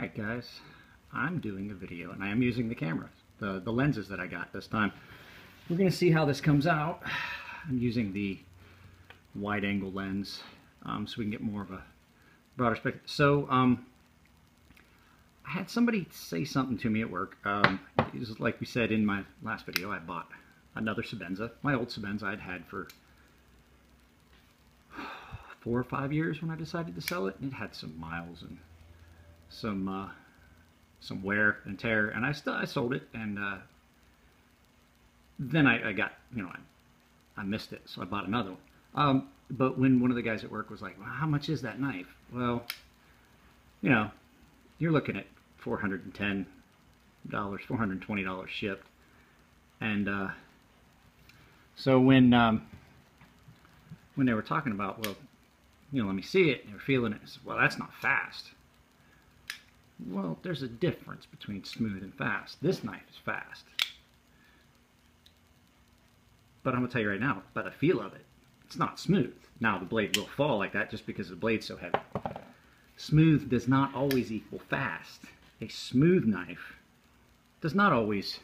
Alright guys, I'm doing a video and I am using the camera, the lenses that I got this time. We're going to see how this comes out. I'm using the wide angle lens so we can get more of a broader spectrum. So I had somebody say something to me at work. It was like we said in my last video, I bought another Sebenza, my old Sebenza I'd had for 4 or 5 years when I decided to sell it. It had some miles and some wear and tear, and I sold it, and then I got, I missed it, so I bought another one. But when one of the guys at work was like, well, how much is that knife? Well, you're looking at $410, $420 shipped. And so when they were talking about, well, let me see it, and they were feeling it, I said, well, that's not fast. Well, there's a difference between smooth and fast. This knife is fast. But I'm going to tell you right now, by the feel of it, it's not smooth. Now, the blade will fall like that just because the blade's so heavy. Smooth does not always equal fast. A smooth knife does not always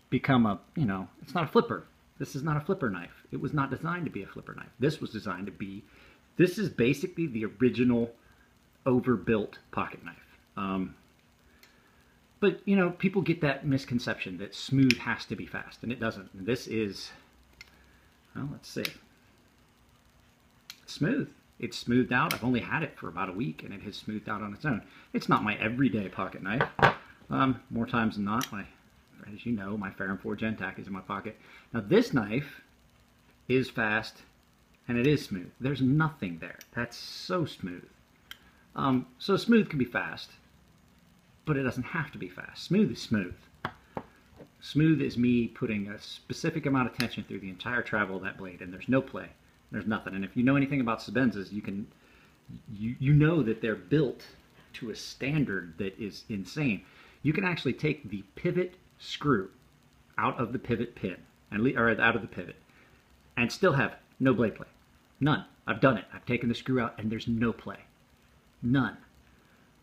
become a, it's not a flipper. This is not a flipper knife. It was not designed to be a flipper knife. This was designed to be, this is basically the original overbuilt pocket knife. But people get that misconception that smooth has to be fast, and it doesn't. This is, well, let's see. It's smooth. It's smoothed out. I've only had it for about a week, and it has smoothed out on its own. It's not my everyday pocket knife. More times than not, as you know, my Ferrum 4 Gentac is in my pocket. Now this knife is fast, and it is smooth. There's nothing there. That's so smooth. So smooth can be fast, but it doesn't have to be fast. Smooth is smooth. Smooth is me putting a specific amount of tension through the entire travel of that blade, and there's no play. There's nothing. And if you know anything about Sebenzas, you know that they're built to a standard that is insane. You can actually take the pivot screw out of the pivot pin, or out of the pivot, and still have no blade play. None. I've done it. I've taken the screw out, and there's no play. None.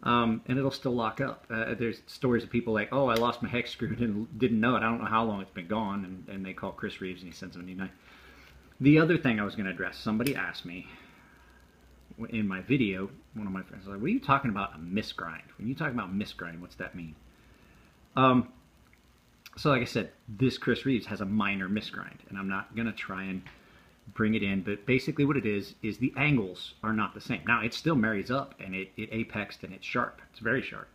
And it'll still lock up. There's stories of people like, oh, I lost my hex screw and didn't know it. I don't know how long it's been gone. And they call Chris Reeves and he sends them a new knife. The other thing I was going to address, somebody asked me in my video, one of my friends was like, what are you talking about a misgrind? When you talk about misgrind, what's that mean? So like I said, this Chris Reeves has a minor misgrind, and I'm not going to try and bring it in, but basically what it is the angles are not the same. Now, it still marries up, and it apexed, and it's sharp. It's very sharp.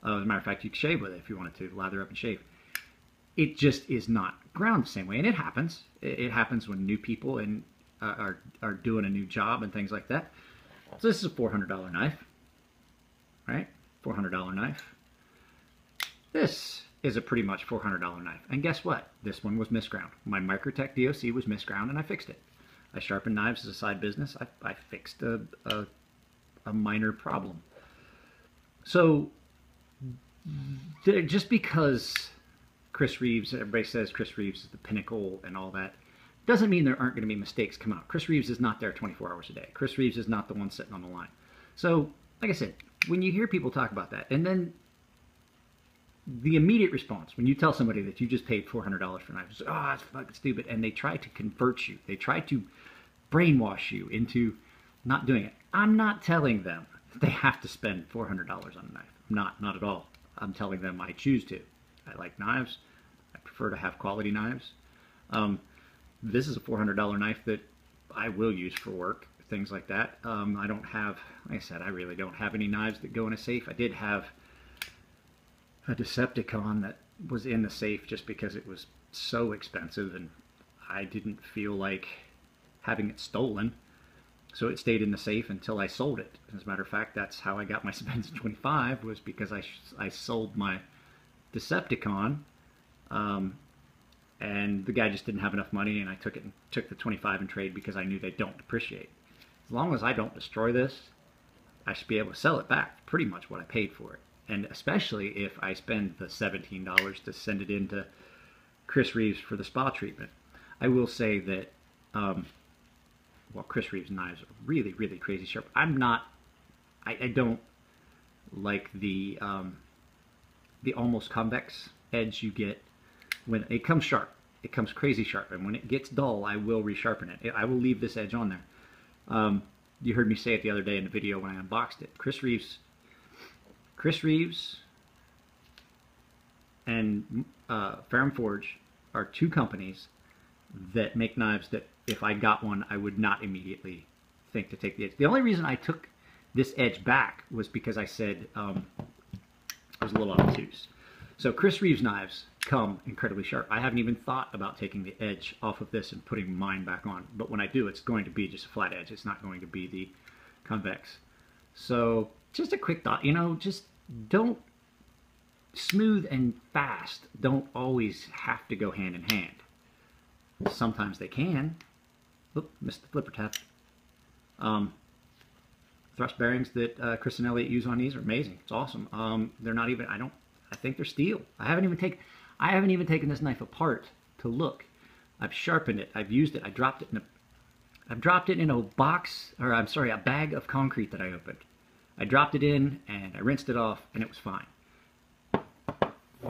As a matter of fact, you can shave with it if you wanted to, lather up and shave. It just is not ground the same way, and it happens. It happens when new people are doing a new job and things like that. So this is a $400 knife, right? $400 knife. This is a pretty much $400 knife. And guess what? This one was misground. My Microtech DOC was misground, and I fixed it. I sharpen knives as a side business. I fixed a minor problem. So just because Chris Reeves, everybody says Chris Reeves is the pinnacle and all that, doesn't mean there aren't going to be mistakes come out. Chris Reeves is not there 24 hours a day. Chris Reeves is not the one sitting on the line. So, like I said, when you hear people talk about that, and then the immediate response, when you tell somebody that you just paid $400 for a knife, is, oh, that's fucking stupid, and they try to convert you. They try to brainwash you into not doing it. I'm not telling them that they have to spend $400 on a knife. Not at all. I'm telling them I choose to. I like knives. I prefer to have quality knives. This is a $400 knife that I will use for work, things like that. I don't have, like I said, I really don't have any knives that go in a safe. I did have a Decepticon that was in the safe just because it was so expensive and I didn't feel like having it stolen. So it stayed in the safe until I sold it. As a matter of fact, that's how I got my Sebenza 25, was because I sold my Decepticon, and the guy just didn't have enough money, and I took the 25 in trade because I knew they don't depreciate. As long as I don't destroy this, I should be able to sell it back, pretty much what I paid for it. And especially if I spend the $17 to send it into Chris Reeves for the spa treatment. I will say that, well, Chris Reeves knives are really, really crazy sharp. I don't like the almost convex edge you get when it comes sharp. It comes crazy sharp, and when it gets dull, I will resharpen it. I will leave this edge on there. You heard me say it the other day in the video when I unboxed it. Chris Reeves and Ferrum Forge are two companies that make knives that if I got one, I would not immediately think to take the edge. The only reason I took this edge back was because I said I was a little obtuse. So Chris Reeves knives come incredibly sharp. I haven't even thought about taking the edge off of this and putting mine back on. But when I do, it's going to be just a flat edge. It's not going to be the convex. So just a quick thought, you know, just don't, smooth and fast don't always have to go hand in hand. Sometimes they can. Oop, missed the flipper tab. Thrust bearings that Chris and Elliot use on these are amazing. It's awesome. They're not even, I think they're steel. I haven't even taken this knife apart to look. I've sharpened it. I've used it. I dropped it in a box, or I'm sorry, a bag of concrete that I opened. I dropped it in and I rinsed it off and it was fine.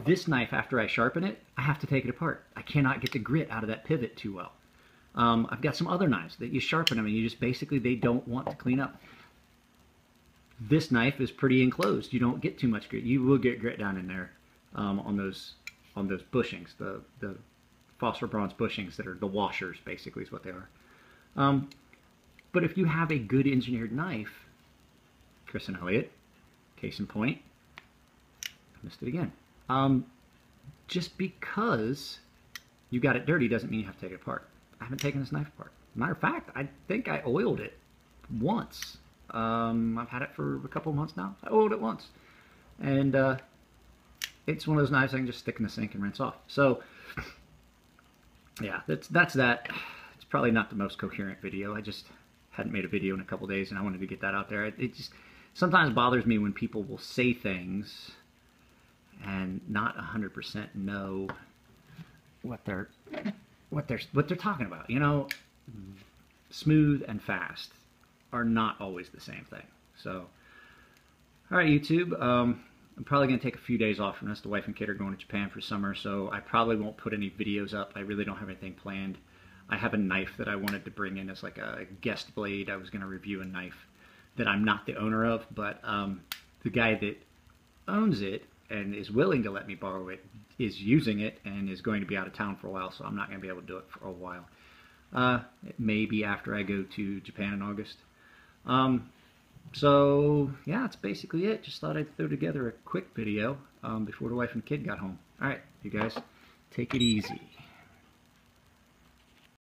This knife, after I sharpen it, I have to take it apart. I cannot get the grit out of that pivot too well. I've got some other knives that you sharpen them and you just basically, they don't want to clean up. This knife is pretty enclosed. You don't get too much grit. You will get grit down in there on those bushings, the phosphor bronze bushings that are the washers, basically is what they are. But if you have a good engineered knife, Chris and Elliot, case in point, I missed it again. Just because you got it dirty doesn't mean you have to take it apart. I haven't taken this knife apart. Matter of fact, I think I oiled it once. I've had it for a couple of months now. I oiled it once. And it's one of those knives I can just stick in the sink and rinse off. So, yeah, that's that. It's probably not the most coherent video. I just hadn't made a video in a couple days and I wanted to get that out there. It just sometimes bothers me when people will say things and not 100% know what they're talking about. You know, smooth and fast are not always the same thing. So, all right, YouTube. I'm probably going to take a few days off from this. The wife and kid are going to Japan for summer, so I probably won't put any videos up. I really don't have anything planned. I have a knife that I wanted to bring in as like a guest blade. I was going to review a knife that I'm not the owner of, but the guy that owns it and is willing to let me borrow it is using it and is going to be out of town for a while, so I'm not going to be able to do it for a while. Maybe after I go to Japan in August. So, yeah, that's basically it. Just thought I'd throw together a quick video before the wife and kid got home. Alright, you guys, take it easy.